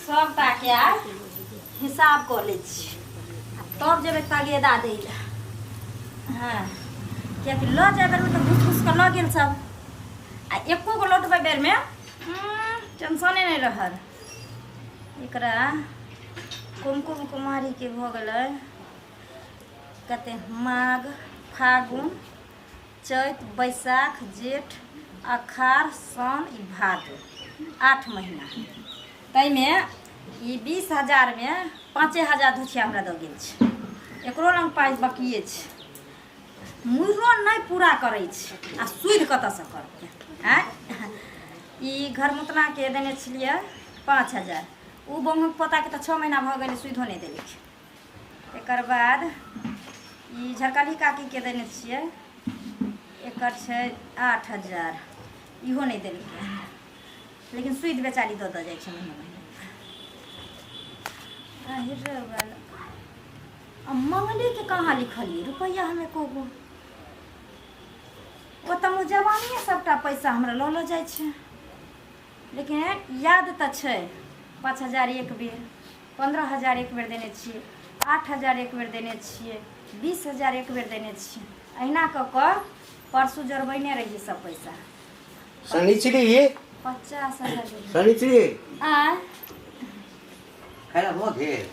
सबटा के हिसाब कऽ लै छी तब जेबै तगेदा दै लए। हाँ किएकि लऽ जाए बेरमे तऽ घुस घुस कऽ लऽ गेल सब आ एको गो लौटबै बेरमे टेंशने नहीं रहल। एकरा कुमकुम कुमारीके भऽ गेलै कते माघ फागुन चैत बैसाख जेठ अखाढ़ सावन ई भादो 8 महीना। ताहिमे ई 20,000 में 5,000 धुछिया हमरा दऽ गेल छै। एकरो लग पाइ बाकिए छै। मुर्रो नहीं पूरा करै छै आ सूद कतऽसँ करतै। ई घर मुतनाके देने छलियै 5,000। ओ बहू पोताके तऽ 6 महीना भऽ गेलै सूदो नहीं देलकै। एकर बाद ई झरकली काकीके देने छियै एकर छै 8,000 इहो नहीं देलकै लेकिन सूद बेचारी दऽ जाइ छै महीने महीने। मंगली के कहाँ लिखलिए रुपया हमें को गो ओ तऽ जवानिए सबटा पैसा हमरा लऽ जाइ छै। लेकिन याद तऽ छै 5,000 एक बेर 15,000 एक बेर देने छियै 8,000 एक बेर देने छियै 20,000 एक बेर देने छियै। अहिना कऽ कऽ परसू जोड़बैने रहिए सब पैसा। शनिचरी 50,000 शनिचरी आँ खाइला भऽ गेल?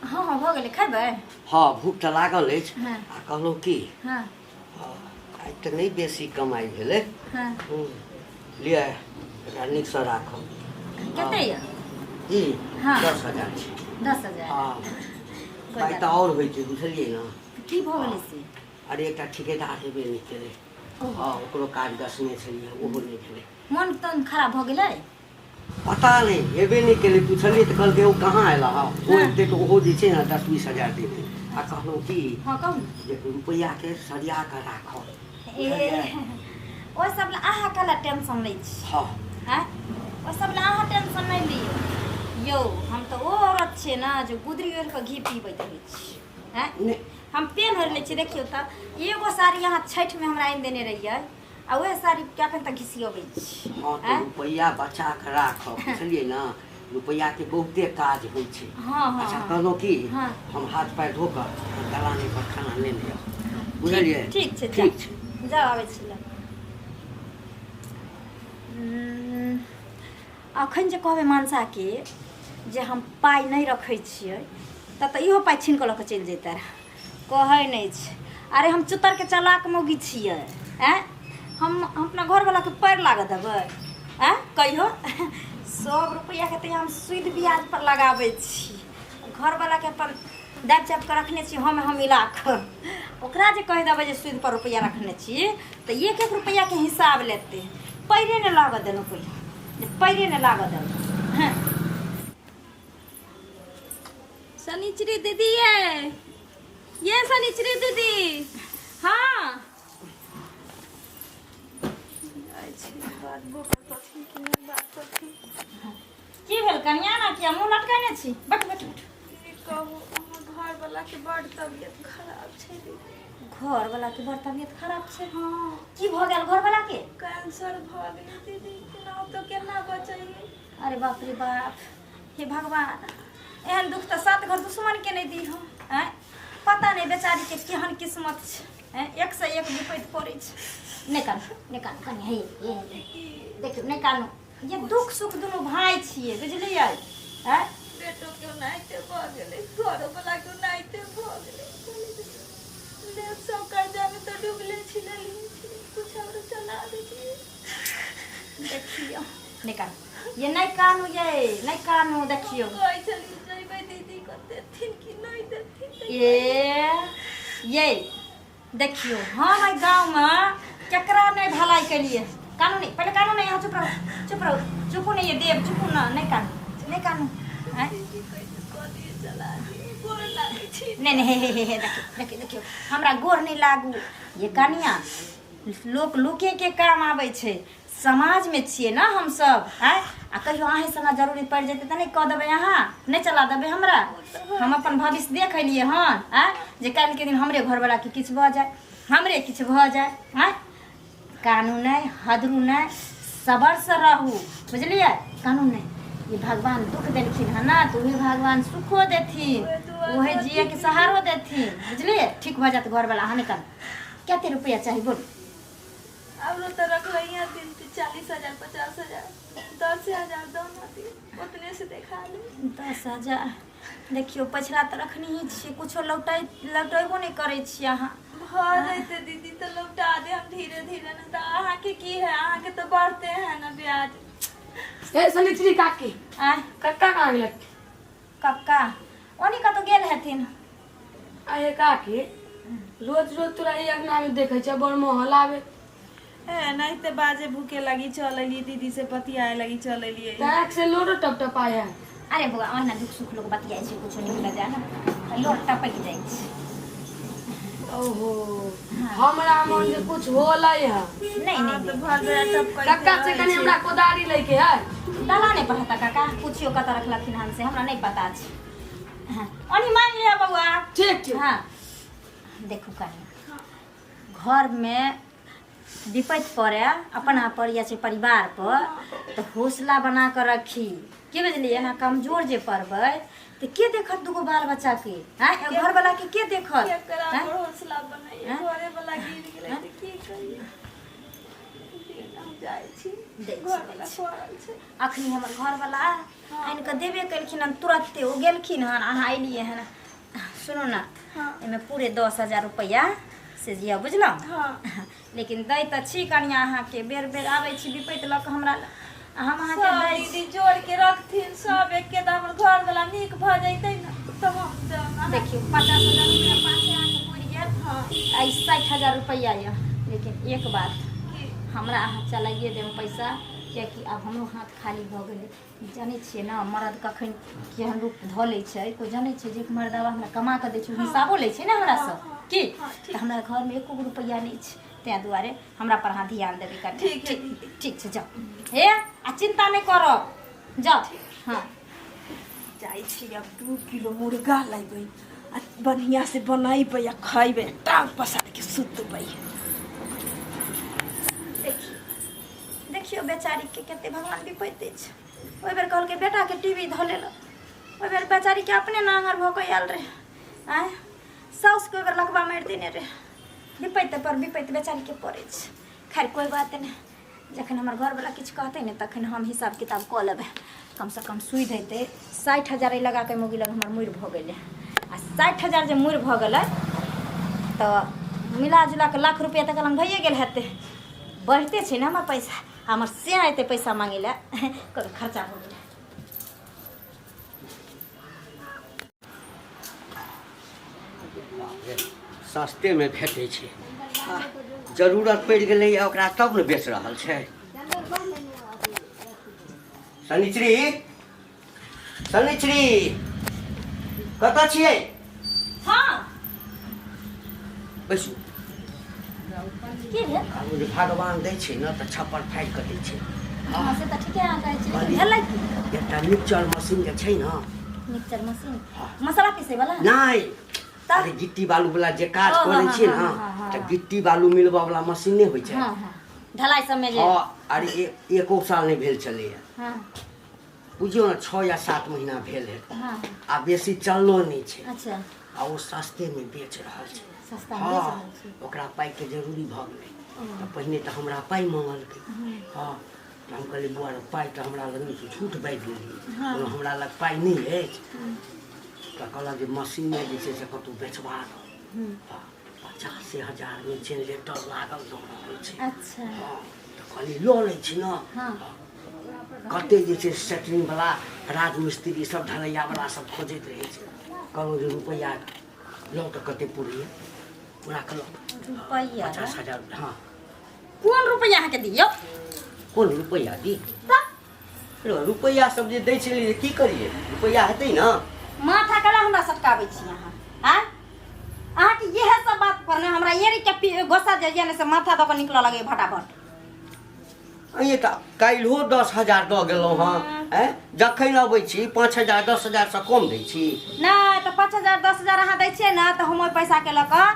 हाँ हाँ भऽ गेलै। खेबै? हाँ भूख तऽ लागल अछि। हाँ आ कहलहुँ की हाँ आइ तऽ नहीं बेसी कमाई भेलै। हाँ लिअ एकरा नीकसँ राखब। कते यऽ? ई हाँ 10,000 छै। 10,000 हाँ पाइ तऽ आओर होइ छै बुझलियै ने। की भऽ गेलै से? अरे एकटा ठिकेदार हेबे नहीं केलै। हाँ ओकरो काज दसने छलियै ओहो नहीं भेलै। मन तन खराब भऽ गेलै? पता नहीं हेबे नहीं केलै। पूछलियै तऽ कहलकै ओ कहाँ अयला हँ ओ एतै तऽ ओहो जे छै ने 10-20,000 देतै। आ कहलहुँ की हाँ कहू जे रुपैआके सरिया कऽ राखब। ओहि सब लए अहाँ कला टेंशन लै छी। हाँ हैं ओहि सब लए अहाँ टेंशन नहीं लियौ। यौ हम तऽ ओ औरत छियै ने जो गुदरी ओढ़ि कऽ घी पीबैत रहै छी। हैं नहीं हम पेन ओढ़ि लै छियै। देखियौ तऽ एगो साड़ी अहाँ छठि में हमरा आनि देने रहियै आ वएह साड़ी क्या तक घिसियबै छी। हाँ तो रुपैया बचा कऽ राखब बुझलियै ने। रुपैयाके बहुते काज होइ छै। हाँ हाँ अच्छा कहलहुँ की हाँ हम हाथ पैर धो कऽ दलाने पर खाना ले लेब बुझलियै। ठीक छै ठीक छै जाओ आबै छी। अखन जे कहबै मानसाके जे हम पाइ नहीं रखै छियै तऽ इहो पाइ छीन कऽ लऽ कऽ चलि जैते कहै नहीं छै। अरे हम चुतरके चलाक मौगी छियै। हम अपना घरवलाके पैर लागऽ देबै? कहियो 100 रुपैआके तऽ हम सूद ब्याज पर लगाबै छी। घरवलाके अपन दाबि चापि कऽ रखने छी हम मिला कऽ। ओकरा जे कहि देबै जे सूद पर रुपैआ रखने छी तऽ 1-1 रुपैआके हिसाब लेतै। पैरे नहीं लागऽ देलहुँ कहियो जे पैरे नहीं लागऽ देलहुँ। शनिचरी दीदी ये शनिचरी दीदी। हाँ की भेल कनिया ना किया मुँह लटकेने छी? बैठ बैठ बैठ। कहू घर वाला के बड़ तबियत खराब छै दीदी। घर वाला के बड़ तबियत खराब छै? हाँ की भऽ गेल घर वाला के? कैंसर भऽ गेलै दीदी। केना बचैयै? अरे बाप रे बाप हे भगवान एहन दुख तऽ 7 घर दुश्मन के नहीं दी हो। पता नहीं बेचारी के केहन किस्मत छै। एक से एक विपैत पड़ै छै। नहीं कानू कनिया हे देखियौ नहीं कानू। ये दुख सुख दुनू भाई छियै बुझलियै। बेटो के ओनाहिते भऽ गेलै घरो वाला के ओनाहिते भऽ गेलै। सब कर्जा में तो डूबले छलै कुछ और चला देतियै। देखियो नहीं कानू ये नहीं कानू ये नहीं कानू देखियो। कहै छली जइबै दीदी को देथिन कि नहीं देथिन। ये देखियो हम एहि गाँव में केकरा नहीं भलाई केलिए। कानू नहीं पहले कानू नहीं। यहाँ चुप रहो चुप नहीं ये देव चुप ना नहीं कानू नहीं देखियो हमरा गोर नहीं लागू। ये कनिया लोके के काम आबै छै। समाज में छिए ना हम सब। आ कहियो अहें संग जरूरी पड़ जेतै तऽ नहीं कह देबै अहाँ नहीं चला देबै हमरा। हम अपन भविष्य देख एलिए हन जे काल्हि के दिन हमरे घरवाला के किछु भऽ जाए हमरे किछु भऽ जाए। कानून नहीं हदरू नहीं सबर से रहू बुझलिए। कानून नहीं ये भगवान दुख देलखिन है ना तो उन्हें भगवान सुखो देथिन, वही जिए के सहारो देथिन, बुझलिए? ठीक हो जाते घर वाला हमें कल कते रुपया चाहिए बोल? अब तो रख लो यहाँ दिन 40,000 50,000 10,000 दोनों दिन उतने से देखा ले। 10,000 देखियो पछला तो रखनी ही छे, कुछो लौटेबो नहीं करे छी अहाँ। भर जैते दीदी तो लौटा दे हम धीरे धीरे न तो अहाँ के की है, अहाँ के तो बढ़ते हैं ना ब्याज। ए सनिचरी काकी आय कक्का कहाँ गेल? कक्का ओनी का तो गेल हथिन। आए काकी रोज रोज तोरा एक अंगना में देखे छ बड़ मोह लागे। है नहीं तो बाजे भूखे लगी चलली दीदी से बतियाए लगी चललिए। ताक से लोटो टप टप आया। अरे बुआ ओहिना दुख सुख लोग बतियाइ छै, कुछो नहीं मिल जाए ना लोट टपक जाइ छै। ओहो हमरा मन जे कुछ होलै है। नहीं तो भर गया टप कक्का से कनी हमरा कोदारी लेके है। दला नहीं पढ़ता काका, पूछियो कत रखलखिन हमसे, हमरा नहीं पता छै। हाँ ओनी मान लिया बउआ। ठीक ठीक। हाँ देखू कनी घर में विपत्ति पड़े अपना पर या परिवार पर तो हौसला बना कर रखी, की बुझलिए ना? कमजोर जे पड़बै तो के देखत दूगो बाल बच्चा के? हैं घर वाला के देखत? एकरा हैं? पर हौसला बनाइए, हैं? घरे वाला गिर गेलै हैं? त की करिए? हम जाय छी देख घर वाला पड़ल छै। अखनी हमर घर वाला आनि के देबे केलखिन हन, तुरंते ओ गेलखिन हन, अहाँ अयलिए हन। सुनो ना हाँ एमे पूरे 10,000 रुपया से जिया बुझलौ। हाँ लेकिन दै त छी कनिया अहाँ के, बेर बेर आबै छी विपत्ति लऽ के हमरा हम अहाँ के सब दै दीदी जोड़ के रखथिन सब एके त हमर घर वाला नीक भ जैतै न त हम देब। देखियो 50,000 रुपया पासे अहाँ के पुरि गेल। हाँ आई 60,000 रुपया ये, लेकिन एक बात की हमरा अहाँ चलाइए देम पैसा, कियाकि आब हमरो हाथ खाली भऽ गेलै। जानै छियै ना मर्द कखन केहन रूप धऽ लै छै, कोइ जानै छै जे मर्दवा हमरा कमा कऽ दै छै हिसाबो लै छै ना हमरा से की? तऽ हमरा घरमे एको रुपैया नहि छै, ताहि दुआरे हमरा पर अहाँ ध्यान देबै कनि। ठीक है ठीक छै जाउ हे आ चिंता नहीं करब, जाओ। हाँ जाइ छी अब 2 किलो मुर्गा लेबै आ बढ़िया से बनैबै आ खैबै, टांग पसार के सुतबै। देखियो बेचारी के कते भगवान विपत्ति छै। ओहि बेर कहलकै बेटा के टीवी धऽ लेलक, ओहि बेर बेचारी के अपने नांगर भऽ कऽ आयल रहे। आय साउस के ओहि बेर लकबा मारि देने रहे। विपत्ति पर विपत्ति बेचारी के पड़ै छै। खैर कोई बात नहीं, जखन हमर घर वाला किछु कहतै ने तखन हम हिसाब किताब कऽ लेबै। कम से कम सुई देतै। 60,000 लगा के मोगी लग हमर मुरि भऽ गेलै आ 60,000 जे मुरि भऽ गेलै तऽ मिला जुला के लाख रुपया तक लग भइए गेल हेतै। बढ़ते छै ना हमर पैसा, हमर से एते पैसा मांगे ला कोई खर्चा हो गेलै। सस्ते में भेटै छै, जरूरत पड़ि गेलै ओकरा तब ने बेच रहल छै। शनिचरी शनिचरी कतऽ छियै? हाँ बैसू। की भेल? आब जे भगवान दै छै ने तऽ छप्पर फाड़ि कऽ दै छै। हाँ से तऽ ठीके अहाँ कहै छी, लेकिन भेलै की? एकटा मिक्सचर मशीन जे छै ने, मिक्सचर मशीन मसाला पीसे वाला नहि तब? अरे गिट्टी बालू वाला जे काज हाँ, करै हाँ, छियै हाँ, ने हाँ, हाँ, तऽ हाँ। गिट्टी बालू मिलबऽ वाला मशीन नहि होइ छै। हाँ हाँ ढलाई सब में जे हाँ अरे एको साल नहि भेल छलैया, हाँ बुझियौ ने 6 या 7 महीना भेल हेतै। हाँ आ बेसी चललो नहि छै अच्छा आ ओ सस्ते में बेच रहल छै। सस्ता में बेच हाँ रहल छी। ओकरा पाइ के जरूरी भऽ गेलै तऽ पहिने तऽ हमरा पाइ मांगलकै। हाँ तऽ हम कहलियै बौआ रे पाइ तऽ हमरा लग नहि, झूठ बाजि देलियै, कहलहुँ हमरा लग पाइ नहि अछि। तऽ कहलक जे मशीने जे छै से कतहु बेचबा दो। 50,000 में जेनरेटर लागल दऽ रहल छै। अच्छा हाँ तऽ कहलियै लऽ लै छी ने। हाँ कते जे छै सेटरिंग वाला राजमिस्त्री सब ढलैया वाला सब खोजैत रहै छै। कहलहुँ जे रुपैआ लऽ तऽ कते पुरैए पूरा कहलक रुपैया 50,000। हाँ कोन रुपैया अहाँके दियौ? कोन रुपैया दी? रुपैया सब जे दै छलियै की करिए, रुपैया हेतै ने। माथा कला हमरा सटकाबै छी अहाँ? आँ अहाँके इएह सब बात पर ने हमरा एरी के गोसा जे ने से माथा दऽ कऽ निकलऽ लगे फटाफट। अइए तऽ काल्हिओ 10,000 दऽ गेलहुँ हँ। जखन अबै छी 5,000 10,000 से कम दै छी? नहीं तो 5,000 10,000 अहाँ दै छियै ना तो हम ओहि पैसा के लऽ कऽ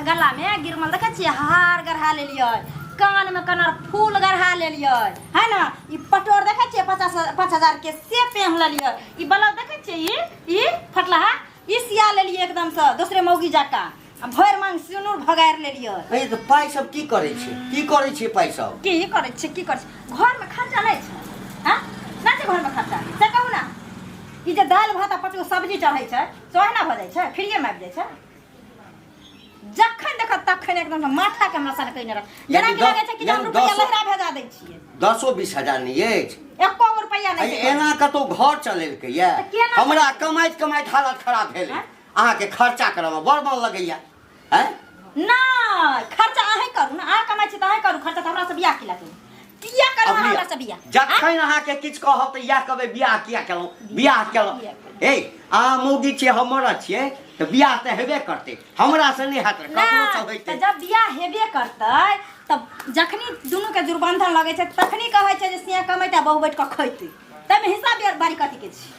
गला में गिरमल देखै छियै हार गढ़ा लेलियै, कान में कनार फूल गढ़ा लेलिए है ना। ई पटोर देखे छियै 5,000 के से पहन लेलिए। ई ब्लाउज देखे छियै ई फटला ई सिया लेलिए एकदम से दूसरे मौगी जाका आ भर मांग सिनुर भगार लेलिए। ए तो पाई सब की करे छे पाई सब की करे छे घर में खर्चा नहीं छे हां ना छे घर में खर्चा से कहू ना। ई जे दाल भात आ पटु सब्जी चढ़ै छै सोहना भ जाइ छै फ्रीए में आबि जाइ छै। जखन देखत तखन एकदम माथा के हमरा सर कइने रह जना कि लागे छै कि हम रुपया लहरा भेजा दै छियै। 10-20 हजार नहीं अछि एको रुपया नहीं छै। एना कतो घर चलेलकै या हमरा कमाइत हालत खराब भेल अहाँ के खर्चा करब बड़ मन लगैया हैं ना खर्चा अहीं करू ना अहाँ कमाइ छी त अहीं करू खर्चा त हमरा से बियाह किला करू किया करू हमरा से बियाह। जखन अहाँ के किछ कहब त या कहबै बियाह किया केलौ ए आ मौगी छियै हमर छियै त बियाह त हेबे करतै हमरा से नहीं हाथ ककरो से होइतै। जब बियाह हेबे करतै तब जखनी दुनू के जुर्बंधन लगे छै तखनी कहै छै जे सिया कमाइता बहु बैठ के खैतै तब हिसाब बारी कथि के छी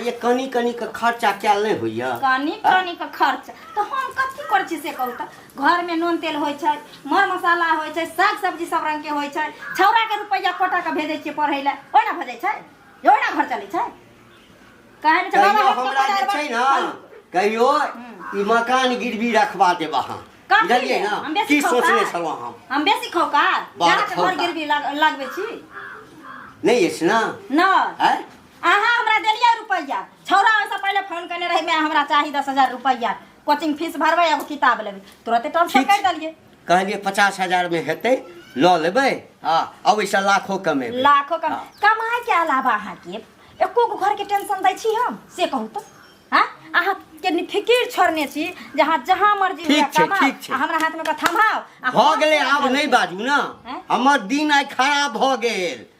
ये कनी के खर्चा क्या नहीं होइया कनी के खर्च तो हम कथि कर छी से कहू त घर में नून तेल होय छै मर मसाला होय छै साग सब्जी सब रंग के होय छै छौरा के रुपया कोटा के भेजै छियै पढ़ै ले ओना भ जाय छै ओना घर चलै छै कहै छै बाबा हमरा जे छै ना कहियो ई मकान गिरवी रखवा देब अहाँ बुझलियै ना की सोचने छलौ हम बेसी खौकार जाना के घर गिरवी लागबै छी नहीं अछि ना ना हैं अहाँ हमरा देलिए रुपया छौरा से पहले फोन करने रही मैं हमरा चाही 10,000 रुपया कोचिंग फीस भरबै एगो किताब लेबै तुरंते ट्रांसफर कर देलिए। कहलिए 50,000 में हेतै ल लेबै हां अब ऐसा लाखों कमेबै लाखों कमाए के अलावा अहाँ के एको गो घर के टेंशन दै छी हम से कहू त हां अहाँ के फिकिर छोड़ने छी जहां मर्जी हुआ कमाओ हमरा हाथ में का थमाओ भ गेलै आब नहीं बाजू ना हमर दिन आइ खराब भ गेल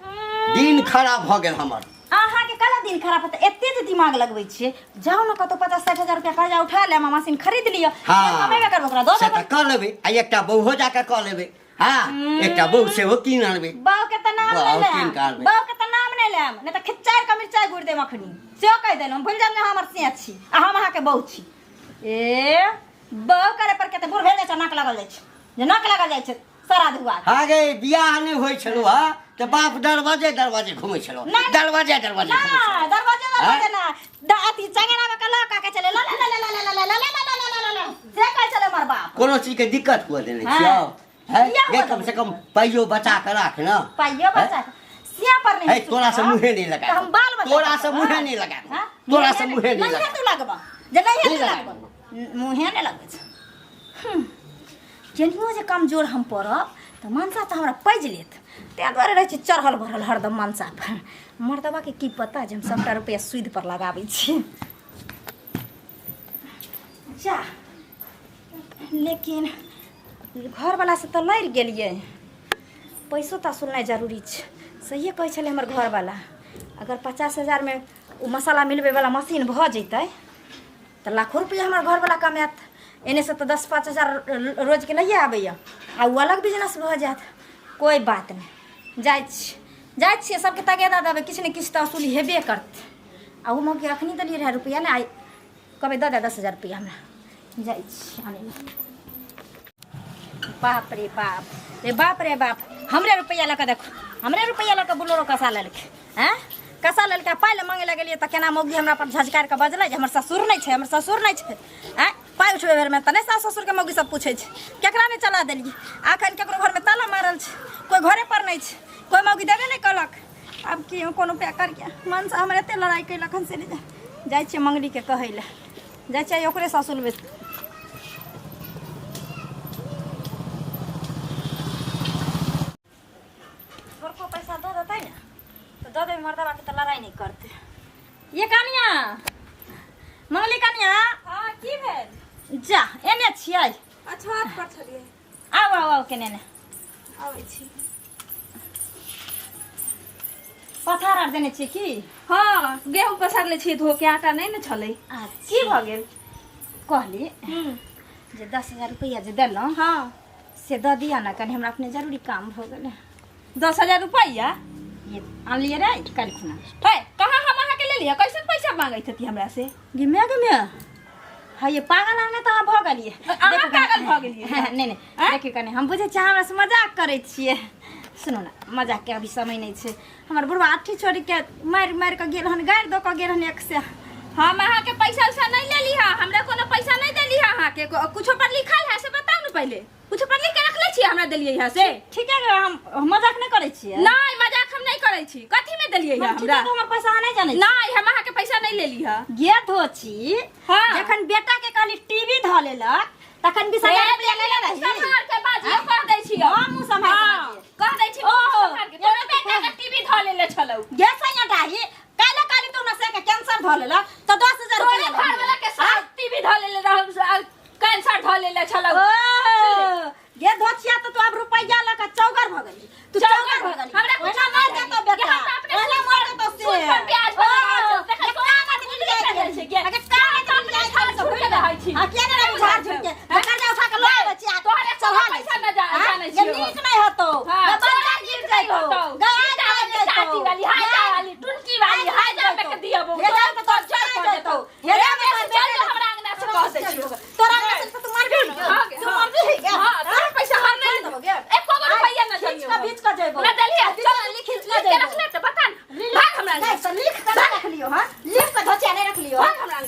दिन खराब भ गेल हमर। अहाँ के कला दिन खराब होता एते जे दिमाग लगबै छियै जाओ ना कतो 50-60 हजार रुपया कर्जा उठा ले मशीन खरीद लियो कमेबे करबो ओकरा दो से क लेबै आ एकटा बहु जाके क लेबै हां एकटा बहु से हो कीन आनबै बाऊ के त नाम ले ले बाऊ के त नाम नहीं लेम नहीं त खिच्चार का मिर्चाई गुड़ देम अखनी से कह देलम भूल जाम जे हमर से छी आ हम अहाँ के बहु छी ए बाऊ करे पर के त बुढ़ भेल जाय छ नाक लागल जाय छ जे नाक लागल जाय छ सारा दुआ आगे बियाह नहीं होय छलो हा त बाप दरवाजे घुमै छलो दरवाजे ना दरवाजे ना दाती चंगना में कला का के चले ला ला ला ला ला ला ला से कह चले हमर बाप कोनो चीज के दिक्कत हुआ देने छियो है ये कम से कम पाइयो बचा के राख ना पाइयो बचा सिया पर नहीं है तोरा से मुहे नहीं लगा हम बाल बचा तोरा से मुहे नहीं लगा तोरा से मुहे नहीं लगा तू लगबा जे नहीं लगबा मुहे नहीं लगबा केनियो जे कमजोर हम पड़ब त मनसा त हमरा पैज लेत ते द्वारे रह छी चढ़ल भरल हरदम मनसा पर मर्दबा के की पता जे हम 100 रुपया सूद पर लगाबै छी जा लेकिन घर वाला से त लड़ गेलिए पैसो त सुननाइ जरूरी छै सही कहै छले हमर घर वाला अगर 50,000 में उ मसाला मिलबे वाला मशीन भ जैतै त लाखों रुपया हमर घर वाला कमात एने से तो 10-5 हजार रोज के नहीं आबैया आ वो अलग बिजनेस भ जात कोई बात नहीं जाय छी सबके तगेदा देबै किछ ने किछ त असुली हेबे करत आ उ मौके अखनी देलिए रहे रुपया ने आई कबे द 10,000 रुपया हमरा जाय छी आने बाप रे बाप हमरे रुपया लक देखो हमरे रुपया लक बुलोरो कसा लेलके हैं कसा लेलके पाइ ले मांगे लगलिए त केना मौगी हमरा पर झजकार के बजलै जे हमर ससुर नहीं छै हैं पाइ उठबे बेर में त नहीं सास ससुर के मौगी सब पूछे छै केकरा ने चला देलिए आखन केकरो घर में ताला मारल छै कोई घरे पर नहीं छै कोई मौगी देबे नहीं कलक अब की कोनो पे कर गया मन से हमरे एते लड़ाई कैलखन से नहीं जाय छै मंगली के कहै ले जाय छै ओकरे ससुर में को पैसा दो देतै ना तो दो दे मर्दबा के त लड़ाई नहीं करते ये कनिया मंगली कनिया हां की भेल जा एने छियै अच्छा हाथ पर छलिए आओ केने ने आबै छी पथार आर देने छियै की हां गेहूं पसार ले छी धो के आटा नहीं न छलै की भ गेल कहली जे 10,000 रुपया जे देलौं हां से द दिया ना कनी हमरा अपने जरूरी काम भ गेलै 10,000 रुपया ये आन लिए रे कल खुना है कहां हम अहाँ के ले लिया कैसे पैसा मांगै थी हमरा से गिमे हाँ ये पागल हमने तो भ गेलिए अहाँ पागल भ गेलिए नहीं नहीं देखिए कने हम बुझे छी हमरा से मजाक करे छिए सुनो ना मजाक के अभी समय नहीं छे हमर बुढ़वा आठी छोड़ी के मार मार के गेल हन गाड़ द के गेल हन एक से हम अहाँ के पैसा उसा नहीं लेली है हमरा कोनो पैसा नहीं देली है अहाँ के कुछ पर लिखल है से बताओ ना पहले कुछ पर लिख के रखले छी हमरा देलिए है से ठीक है हम मजाक नहीं करे छिए नहीं मजाक हम नहीं करे छी कथि में देलिए है हमरा हमर पैसा नहीं जाने नहीं हम अहाँ के पैसा नहीं लेली है गे धोची हां जखन बेटा के कहली टीवी ध लेलक तखन 20000 रुपया ले रही संभाल के बाजी कह दै छी हम संभाल कह दै छी संभाल के तोरे बेटा के टीवी ध लेले छलौ गे सैया डाही काला काली तो नसे के कैंसर ध लेलक तो 10000 रुपया घर वाला के साथ टीवी ध लेले रहौ कैंसर ध लेले छलौ गे धोचिया तो अब रुपया लका चौगर भ गई तू चौगर भ गई हमरा कुछ मार दे तो बेटा पहले मार दे तो से पर ब्याज बना देख कोना नहीं छै गे अगर काम तो अपने छाल छूट के रहै छी आ के ना बुझार झुक के कर्जा उठा के लो बच्ची आ तोहरे सब पैसा न जाने छी ये नीक नहीं होतो बच्चा गिर जाई हो चाची वाली हाय जा वाली टुनकी वाली हाय जा पे के दियबो ये जा तो चल जातो ये रे हमरा अंगना से कह दै छी तोरा अंगना से तू मार भी तू मार भी हां तोरा पैसा हर नहीं देबो एको गो रुपया न खींच का बीच का जेबो ना दलिया चल लिख खींच के का रख ले तो बता भाग हमरा नहीं तो लिख के रख लियो हां लिख के धोचिया नहीं रख लियो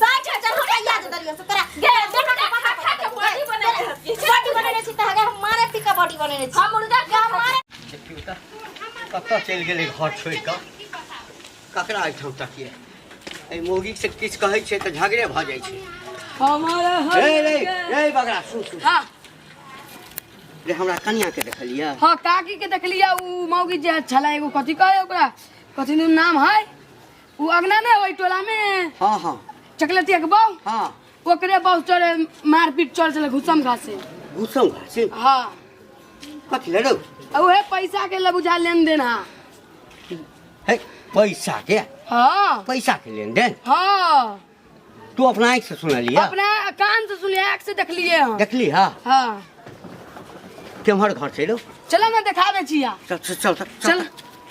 60,000 रुपया दे दलियो से तोरा गे बेटा खा के बॉडी बने बॉडी बनेने छी त हम मारे टिका बॉडी बनेने छी हम मुर्गा के मारे कतऽ चलि गेलै घर छोड़ि कऽ ककरा एहिठाम तकिए एहि मौगी से किछु कहै छै तऽ झगड़े भऽ जाइ छै हमारा रे बगड़ा सुन हां रे हमरा कनिया के देखलियै हां काकी के देखलिया उ मौगी जे छला एगो कथि कहे ओकरा कथि नाम है उ अगना ने ओइ टोला में हाँ हाँ चकलेटिया के बहु हाँ ओकरे बहु चोरे मारपीट चल चले घुसम घासे घुसम घासे हां कथी लड़ौ उहे पैसा के लबुझा लेन देन हां है पैसा के हां पैसा के लेन देन हां तू अपना आँखि से सुनलियै अपना कान से सुनिए आँख से देखलिए हम देखली हाँ हां केम्हर घर छै लो चलो ना दिखा दे छिया चल चल चल चल, चल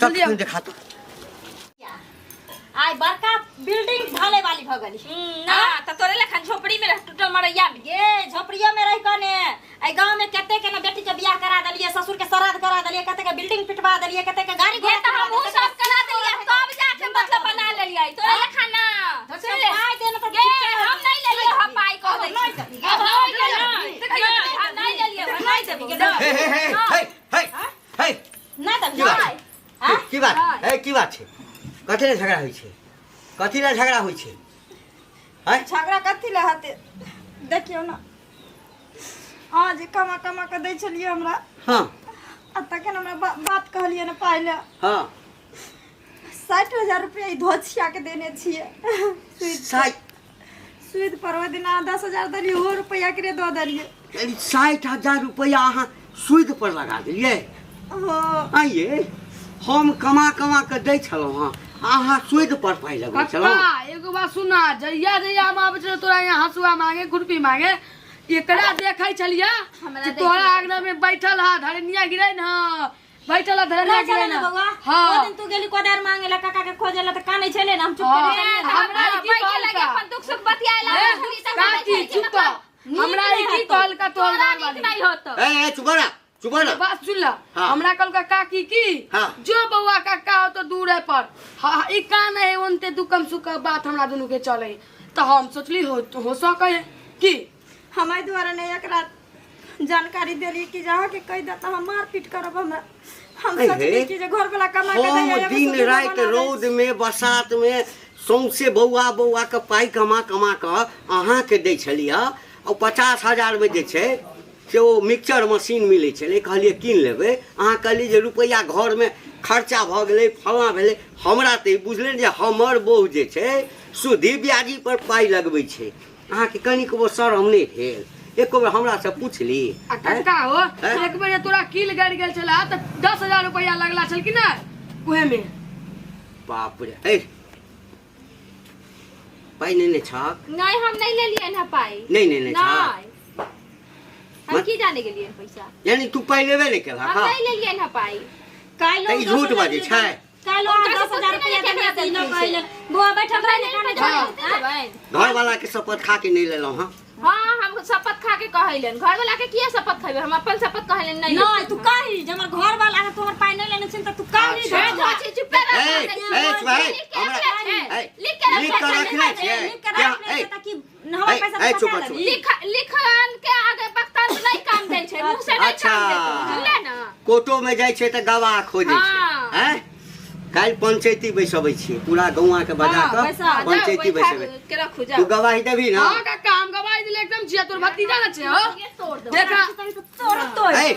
जल्दी आओ। दिखा तो आई बड़का बिल्डिंग ढाले वाली भ गली ना त तोरे लखन झोपड़ी में रह टूटल मरैया में ये झोपड़िया में रह कने आई गांव में कते के ना बेटी के बियाह करा दलिए ससुर के श्राद्ध करा दलिए कते के बिल्डिंग पिटवा दलिए कते के गाड़ी ये त हम उ सब करा देलिए तब जाके मतलब बना लेलिए तोरे लखन ना चल पाई देन त ये हम नहीं लेलिए हम पाई कह दै छी हम नहीं लेलिए हम नहीं देबो हे हे ना तब की बात की बात है की बात छै कथी ले झगड़ा होइ छै कथी ले झगड़ा होइ छै हैं झगड़ा कथी ले हते देखियो ना आज कमा कमा के दै छलिए हमरा हाँ आ तखन हमरा बात कहलिए ना पहले हाँ 60,000 रुपया ई धोचिया के देने छिए साइ सुध पर दिन 10,000 दलिए हो रुपया के दो दलिए 60,000 रुपया अहाँ सूद पर लगा देलियै हो आइए हम कमा कमा के दै छलहुँ हाँ अहाँ सूद पर पाइ लगबै छलहुँ कक्का एगो बात सुना जइया जइया हम आबै छलो तोरा यहाँ हसुआ मांगे खुरपी मांगे एकरा देखै छलिया कि तोरा आगना में बैठल हा धरनिया गिरै न बैठल हा धरनिया गिरै न हां ओ दिन तू गेली कोदार मांगे ला काका के खोजे ला त कानै छले ना हम चुप करे हमरा की लगे अपन दुख सुख बतियाला दूरी से काकी चुप हमरा ई की कहल का तोर घर वाली नहीं होत ए चुप ना बात सुन ला हाँ। हमरा कल का काकी की हाँ। जो बउआ काका हो तो दूर है पर हाँ ई कान है उनते दुकम सुख बात हमरा दुनु के चले तो हम सोचली हो सके की हमारे द्वारा ने एकरा जानकारी देली कि जहाँ के कह देता हम मार पीट करब हमरा हम सोचली कि जे घर वाला कमा के हम दैया दिन रात रौद में बसात में सौंसे बौआ के पाई कमा के अहाँ के दै छलियै और 50,000 में जे छै से ओ मिक्सचर मशीन मिलै छलै कहलियै कीन लेबै अहाँ कहलियै जे रुपैया घर में खर्चा भऽ गेलै फलाँ भेलै हमरा तऽ बुझले जे हमर बहू जे छै सुधी ब्याजी पर पाई लगबै छै अहाँके कनिको शरम नहि भेल एको बेर हमरा से पूछली आ कक्का हो एक बेर तोरा कील गड़ गेल छला त 10,000 रुपया लगला छल कि ना उहे में बाप रे हे पाई नहीं छक नहीं हम नहीं ले लिए ना पाई नहीं छक हम की जाने के लिए पैसा यानी तू पाई लेबे नहीं केला हम नहीं ले लिए ना पाई काइलो ई झूठ बाजै छै काइलो 10,000 रुपया देने तीनो कहले बुआ बैठल रहे घर वाला के शपथ खा के नहीं लेलहुँ हाँ शपथ खा के कहैलन घर वाला के किया शपथ खइबे हम अपन शपथ कहैलन नहीं नहीं तू कही जे हमर घर वाला के तोहर पाई नहीं लेने छिन त तू कही ए चाची चुप कर लिख कर रखने छियै क्या ताकि हमर पैसा चुप लिखन के आगे बक्ता नहीं काम दै छै मुंह से नहीं काम दै छै बुझले ना कोर्टो में जाइ छै त गवाह खोजै छै हैं काल पंचायती बैसबै छियै पूरा गौवा के बजा के पंचायती बैसबै के रखू जा तू गवाही देबी ना हां का काम गवाही दिले एकदम जिया तोर भतीजा न छै हो तोड़ दो देखा तोड़ तोड़ ए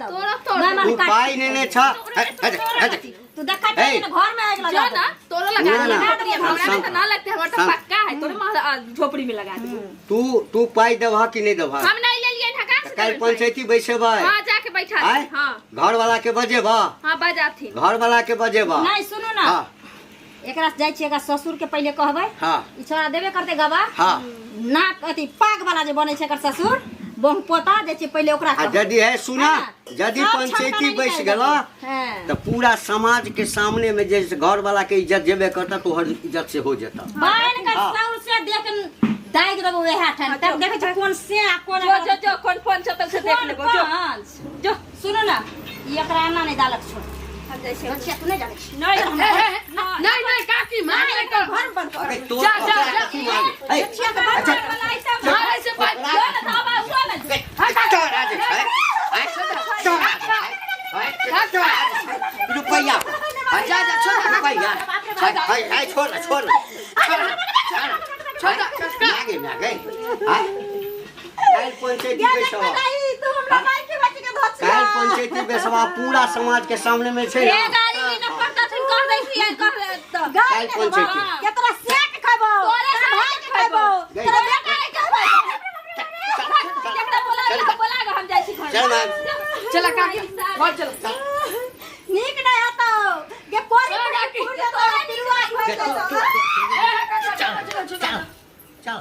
दो तू पाई नेने छ तू देखा के घर में आग लगा ना तोरो लगा दे हमरा तो ना लगते हमर तो पक्का है तोरे झोपड़ी में लगा दे तू पाई देबह कि नहीं देबह हम नहीं ले लिए ढका से काल पंचायती बैसेबै हां जाके बैठा आय? हां घर वाला के बजेबह हां बजाथी घर वाला के बजेबह नहीं सुनो ना हां एकरा से जाय छी एकरा ससुर के पहले कहबै हां ई छोरा देबे करते गवाह हां ना अथी पाग वाला जे बनै छै एकर ससुर बहु पोता जे छै पहले ओकरा आ यदि है सुना यदि सब पंचायती क्षमता बैस नहीं गेला है तो पूरा समाज के सामने में जे घर वाला के इज्जत जेबे करता तो हर इज्जत से हो जाता बाइन का हाँ। सौर से देख दाइ देबो वहे ठान तब देखे छै कोन से आ कोन जो कौन फोन चतल से देख लेबो जो सुनो ना ई एकरा एना नहीं डालक छोड़ हम जैसे बच्चा तू नहीं डालक नहीं नहीं काकी मार ले कर घर बंद कर अबे तो जा, जा, तू मांगे ए बच्चा के बंद कर वाला ऐसा मारे से बात रुपया जा जा छोड़ रुपया हाय छोड़ मांगे हाय काल पंचायती बैसवा तू हमरा भाई के बच्चे के धोछ काल पंचायती बैसवा पूरा समाज के सामने में छै ए गाड़ी में न पड़ता थन कर दै छी कर तो काल पंचायती केतरा सेक खइबो तोरे भाई के खइबो तोरा बेटा के खइबो बोला हम जाई छी घर चल मां चला काकी बहुत चल नीक नहीं आता के कोरी चल काकी तिरुआ चल